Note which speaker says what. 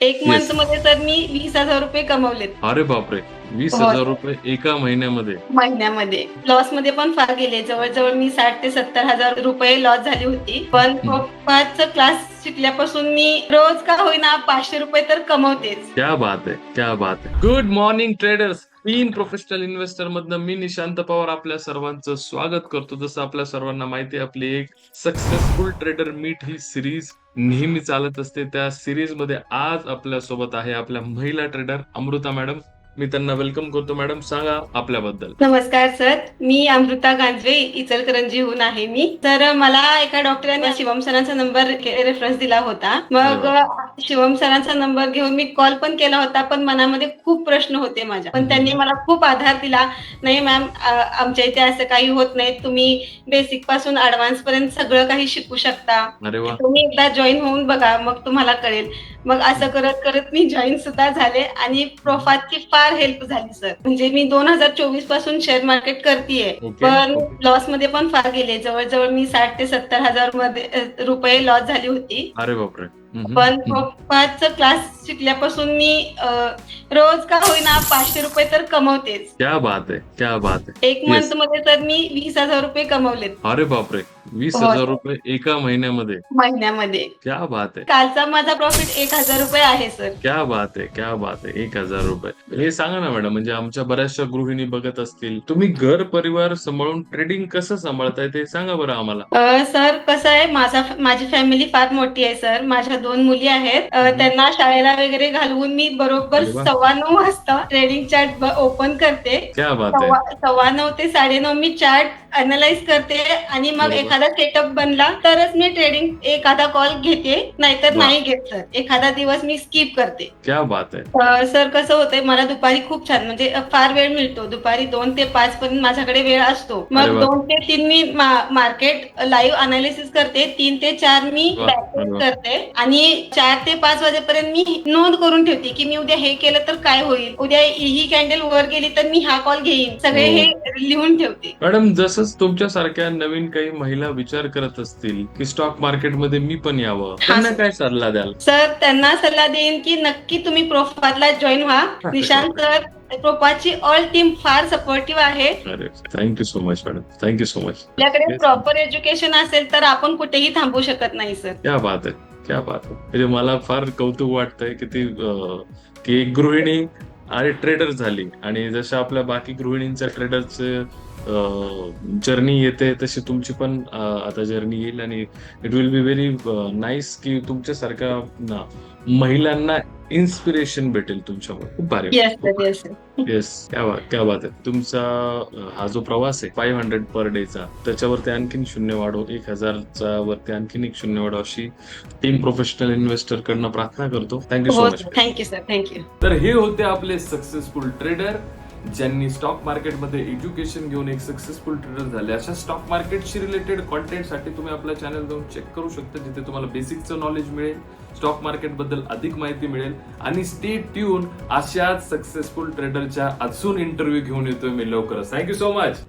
Speaker 1: एक
Speaker 2: yes.
Speaker 1: Month मध्ये तर मी 20,000 रुपये कमवलेत.
Speaker 2: अरे बापरे!
Speaker 1: हो
Speaker 2: 20,000 रुपये एका महिन्यामध्ये.
Speaker 1: महिन्यामध्ये. लॉस मध्ये पण फार गेले. जवळ-जवळ मी 60,000 ते 70,000 रुपये लॉस झाली होती. पण
Speaker 2: हं.
Speaker 1: पप्पाचा क्लास शिकल्यापासून मी रोज का होईना 500 रुपये तर कमवतेच.
Speaker 2: क्या बात है! क्या बात है! Good morning traders. 3 professional investor मधनं मी निशांत पवार आपल्या सर्वांचं स्वागत करतो. जसं आपल्या सर्वांना माहिती आहे, आपली एक सक्सेसफुल ट्रेडर मीट ही सीरीज नेहमी चालत असते. त्या सीरीजमध्ये आज आपल्यासोबत आहे आपल्या महिला ट्रेडर अमृता मॅडम. मी त्यांना वेलकम करतो. मॅडम सांगा आपल्याबद्दल.
Speaker 1: नमस्कार सर, मी अमृता गांजवे इचलकरंजीहून आहे मी. तर मला एका डॉक्टरांनी शिवम सरांचा नंबर रेफरन्स दिला होता.
Speaker 2: अरे
Speaker 1: मग
Speaker 2: वाह!
Speaker 1: शिवम सरांचा नंबर घेऊन मी कॉल पण केला होता, पण मनामध्ये खूप प्रश्न होते माझ्या. पण त्यांनी मला खूप आधार दिला. नाही मॅम, आमच्या इथे असं काही होत नाही. तुम्ही बेसिक पासून ऍडव्हान्स पर्यंत सगळं काही शिकू शकता.
Speaker 2: अरे वाह!
Speaker 1: तुम्ही एकदा जॉईन होऊन बघा, मग तुम्हाला कळेल. मग असं करत करत मी जॉईन सुद्धा झाले आणि प्रोफातची फार हेल्प झाली सर. म्हणजे मी 2024 पासून शेअर मार्केट करतेय,
Speaker 2: ओके,
Speaker 1: पण
Speaker 2: ओके.
Speaker 1: लॉस मध्ये पण फार गेले. जवळजवळ मी 60,000 ते 70,000 मध्ये रुपये लॉस झाली होती.
Speaker 2: अरे बापरे! हं, हं.
Speaker 1: पण पप्पाचा क्लास शिकल्यापासून मी रोज का होईना 500 रुपये तर कमवतेच.
Speaker 2: क्या बात है! क्या बात है!
Speaker 1: एक
Speaker 2: येस.
Speaker 1: मंथ मध्ये तर मी 20,000 रुपये कमवलेत.
Speaker 2: अरे बापरे!
Speaker 1: हो
Speaker 2: 20,000
Speaker 1: सर.
Speaker 2: रुपये एका महिन्यामध्ये.
Speaker 1: महिन्यामध्ये.
Speaker 2: क्या बात है!
Speaker 1: कालचा माझा प्रॉफिट 1,000 रुपये आहे सर.
Speaker 2: क्या बात है! क्या बात है! 1,000 रुपये. हे सांगा ना मॅडम, म्हणजे आमच्या बऱ्याचशा गृहिणी बघत असतील. तुम्ही घर परिवार सांभाळून ट्रेडिंग कसं सांभाळताय ते सांगा बरं आम्हाला?
Speaker 1: सर कसं आहे, माझी फॅमिली फार मोठी आहे सर. माझ्या 2 मुली आहेत. त्यांना शाळेला वगैरे घालवून मी बरोबर
Speaker 2: अरे वाह!
Speaker 1: 9:15 वाजता ट्रेडिंग चार्ट ओपन करते.
Speaker 2: क्या बात है!
Speaker 1: 9:15 ते 9:30 मी चार्ट अनालाइज करते आणि मग
Speaker 2: बरोबर.
Speaker 1: एखादा सेटअप बनला तरच मी ट्रेडिंग एखादा कॉल घेते, नाहीतर
Speaker 2: वाह!
Speaker 1: नाही घेत सर. एखादा दिवस मी स्किप करते.
Speaker 2: क्या बात है!
Speaker 1: सर कसं होतंय, मला दुपारी खूप छान म्हणजे फार वेळ मिळतो. दुपारी 2 ते 5 पर्यंत माझ्याकडे वेळ असतो.
Speaker 2: अरे
Speaker 1: मग
Speaker 2: वाह!
Speaker 1: 2 ते 3 मी मार्केट लाईव्ह अनालिसिस करते. 3 ते 4 मी
Speaker 2: वाह! अरे
Speaker 1: बॅकटेस्ट
Speaker 2: वाह!
Speaker 1: करते आणि 4 ते 5 वाजेपर्यंत मी नोंद करून ठेवते, की मी उद्या हे केलं तर काय होईल, उद्या ही कॅन्डल वर गेली तर मी हा कॉल घेईन. सगळे हे
Speaker 2: हो.
Speaker 1: लिहून ठेवते.
Speaker 2: मॅडम, जसंच तुमच्यासारख्या नवीन काही महिला विचार करत असतील, की स्टॉक मार्केटमध्ये मी पण यावं,
Speaker 1: हा
Speaker 2: त्यांना
Speaker 1: सर.
Speaker 2: काय सल्ला द्याल?
Speaker 1: सर त्यांना सल्ला देईन की नक्की तुम्ही प्रोफातला जॉईन व्हा.
Speaker 2: अरे
Speaker 1: निशांत
Speaker 2: बापरे!
Speaker 1: सर, प्रोफाची ऑल टीम फार सपोर्टिव्ह आहे.
Speaker 2: अरे, thank you so much madam. Thank you so much.
Speaker 1: आपल्याकडे प्रॉपर एज्युकेशन असेल तर आपण कुठेही थांबू शकत नाही सर.
Speaker 2: क्या बात है! क्या बात है! म्हणजे मला फार कौतुक वाटतंय की की एक गृहिणी आणि ट्रेडर झाली आणि जसं आपल्या बाकी गृहिणींच्या ट्रेडरचं जर्नी येते, तशी तुमची पण आता जर्नी येईल आणि it will be very nice की तुमच्यासारख्या महिलांना इन्स्पिरेशन भेटेल तुमच्यामुळे. खूप भारी.
Speaker 1: येस
Speaker 2: खूप
Speaker 1: सर, येस सर.
Speaker 2: येस, क्या बात है. तुमचा हा जो प्रवास आहे 500 पर डेचा, त्याच्यावरती आणखीन शून्य वाढव, 1,000चा वरती आणखीन एक शून्य वाढव, अशी टीम प्रोफेशनल इन्व्हेस्टर कडनं प्रार्थना करतो. थँक्यू सो
Speaker 1: हो
Speaker 2: much.
Speaker 1: Sir, thank you sir, thank you.
Speaker 2: तर हे होते आपले सक्सेसफुल ट्रेडर, ज्यांनी स्टॉक मार्केटमध्ये एज्युकेशन घेऊन एक सक्सेसफुल ट्रेडर झाले. अशा स्टॉक मार्केटशी रिलेटेड कॉन्टेंटसाठी तुम्ही आपल्या चॅनल जाऊन चेक करू शकता, जिथे तुम्हाला बेसिकचं नॉलेज मिळेल, स्टॉक मार्केट बद्दल अधिक माहिती मिळेल. आणि स्टे ट्यून, अशाच सक्सेसफुल ट्रेडरच्या अजून इंटरव्ह्यू घेऊन येतोय मी लवकरच. Thank you so much.